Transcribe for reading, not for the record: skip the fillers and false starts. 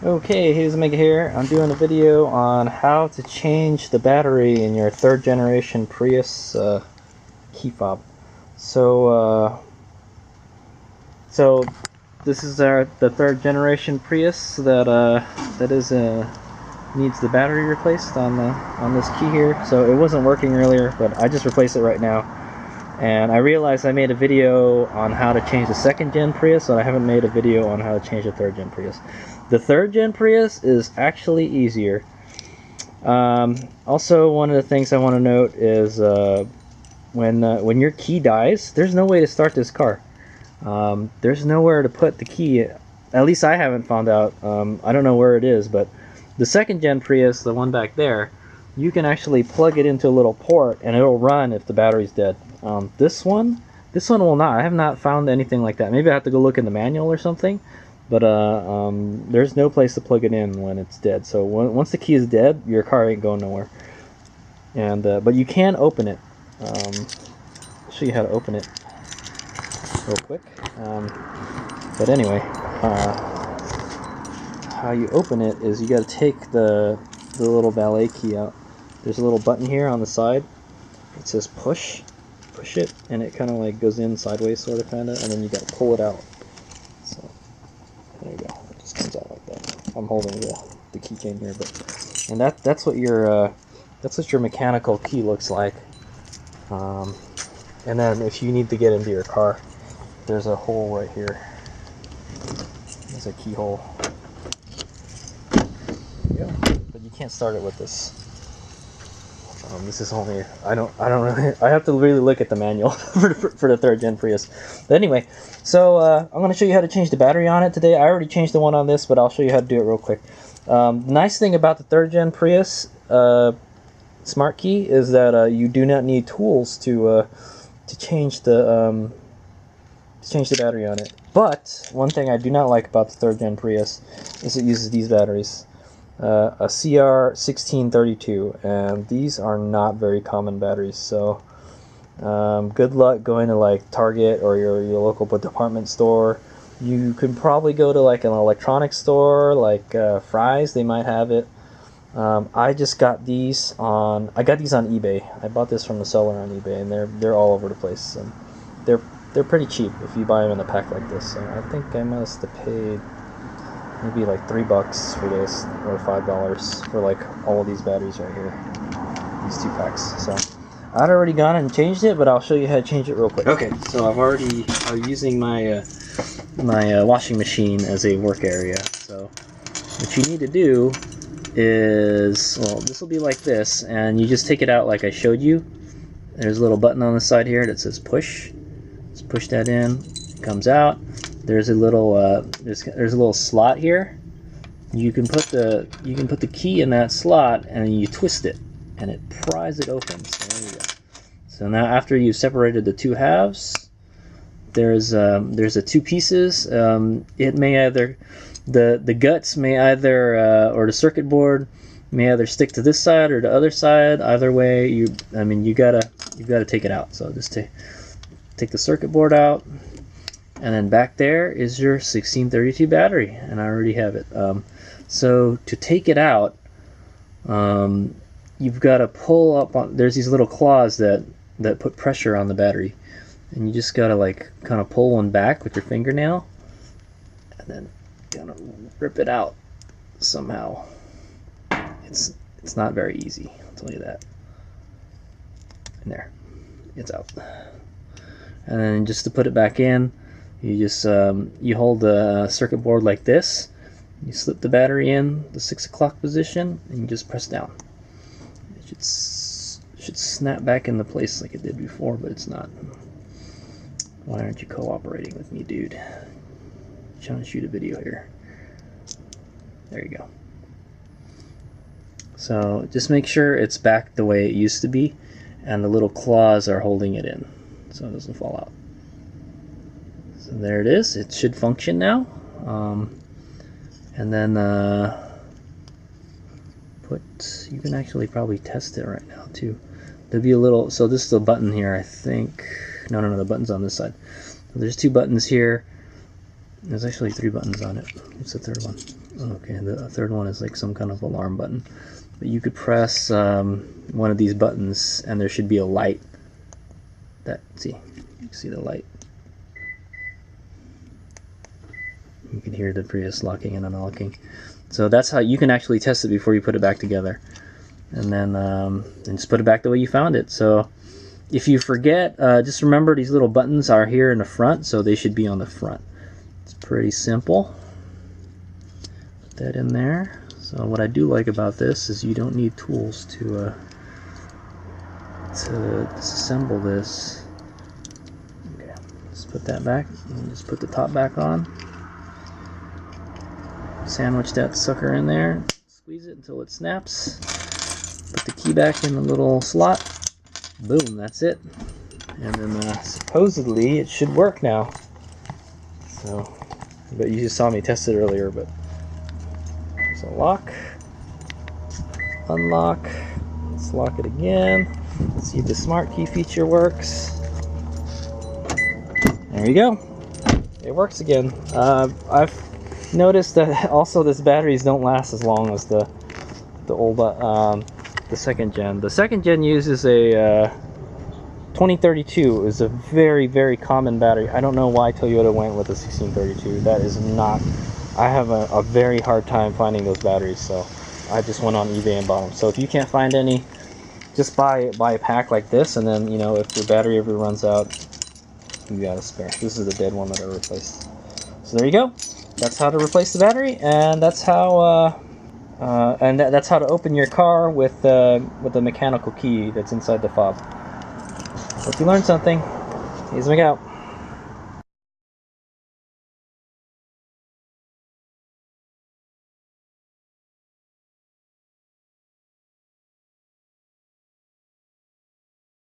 Okay, HadesOmega here. I'm doing a video on how to change the battery in your third generation Prius key fob. So this is the third generation Prius that needs the battery replaced on this key here. So it wasn't working earlier, but I just replaced it right now. And I realized I made a video on how to change the second gen Prius, but I haven't made a video on how to change the third gen Prius. The third gen Prius is actually easier. Also, one of the things I want to note is when your key dies, there's no way to start this car. There's nowhere to put the key. At least I haven't found out. I don't know where it is, but the second gen Prius, the one back there, you can actually plug it into a little port and it'll run if the battery's dead. This one will not. I have not found anything like that. Maybe I have to go look in the manual or something. But there's no place to plug it in when it's dead. So once the key is dead, your car ain't going nowhere. And but you can open it. I'll show you how to open it real quick. But anyway, how you open it is you got to take the little valet key out. There's a little button here on the side. It says push it, and it kind of like goes in sideways, sort of, kind of, and then you got to pull it out. So there you go. It just comes out like that. I'm holding the keychain here, and that's what your mechanical key looks like. And then if you need to get into your car, there's a hole right here. There's a keyhole. Yeah, but you can't start it with this. This is only I don't really. I have to really look at the manual for the third gen Prius. But anyway, so I'm going to show you how to change the battery on it today. I already changed the one on this, but I'll show you how to do it real quick. The nice thing about the third gen Prius smart key is that you do not need tools to change the battery on it. But one thing I do not like about the third gen Prius is it uses these batteries. A CR1632, and these are not very common batteries, so good luck going to like Target or your local department store. You could probably go to like an electronics store like Fry's, they might have it. I just got these on eBay. I bought this from the seller on eBay, and they're all over the place, and they're pretty cheap if you buy them in a pack like this. So I think I must have paid maybe like $3 for this, or $5 for like all of these batteries right here, these 2 packs. So I'd already gone and changed it, but I'll show you how to change it real quick. Okay, so I'm using my my washing machine as a work area. So what you need to do is, well, this will be like this, and you just take it out like I showed you. There's a little button on the side here that says push. Just push that in, it comes out. There's a little there's a little slot here. You can put the key in that slot, and you twist it, and it pries it open. So there you go. So now after you've separated the 2 halves, there's the 2 pieces. It may either the guts may either or the circuit board may either stick to this side or the other side. Either way, you've got to take it out. So just take the circuit board out. And then back there is your 1632 battery, and I already have it. So to take it out, you've got to pull up on. There's these little claws that put pressure on the battery, and you just got to like kind of pull one back with your fingernail, and then kind of rip it out somehow. It's not very easy, I'll tell you that. And there, it's out. And then just to put it back in, you just you hold the circuit board like this. You slip the battery in the 6 o'clock position, and you just press down. It should snap back into place like it did before, but it's not. Why aren't you cooperating with me, dude? I'm trying to shoot a video here. There you go. So just make sure it's back the way it used to be, and the little claws are holding it in, so it doesn't fall out. So there it is. It should function now. And then you can actually probably test it right now too. There'll be a little, so this is the button here, I think. No, the button's on this side. So there's 2 buttons here. There's actually 3 buttons on it. What's the third one? Okay, the third one is like some kind of alarm button. But you could press one of these buttons and there should be a light. You can see the light. You can hear the Prius locking and unlocking. So that's how you can actually test it before you put it back together. And then and just put it back the way you found it. So if you forget, just remember these little buttons are here in the front, so they should be on the front. It's pretty simple. Put that in there. So what I do like about this is you don't need tools to disassemble this. Okay, just put that back and just put the top back on. Sandwich that sucker in there, squeeze it until it snaps. Put the key back in the little slot. Boom, that's it. And then supposedly it should work now. So, but you just saw me test it earlier. But there's a lock, unlock. Let's lock it again. Let's see if the smart key feature works. There you go. It works again. I've noticed that also this batteries don't last as long as the old the second gen. The second gen uses a 2032 is a very, very common battery. I don't know why Toyota went with a 1632. That is not. I have a very hard time finding those batteries, so I just went on eBay and bought them. So if you can't find any, just buy a pack like this, and then, you know, if your battery ever runs out, you got a spare. This is the dead one that I replaced. So there you go. That's how to replace the battery, and that's how that's how to open your car with the mechanical key that's inside the fob. Hope you learned something. HadesOmega out.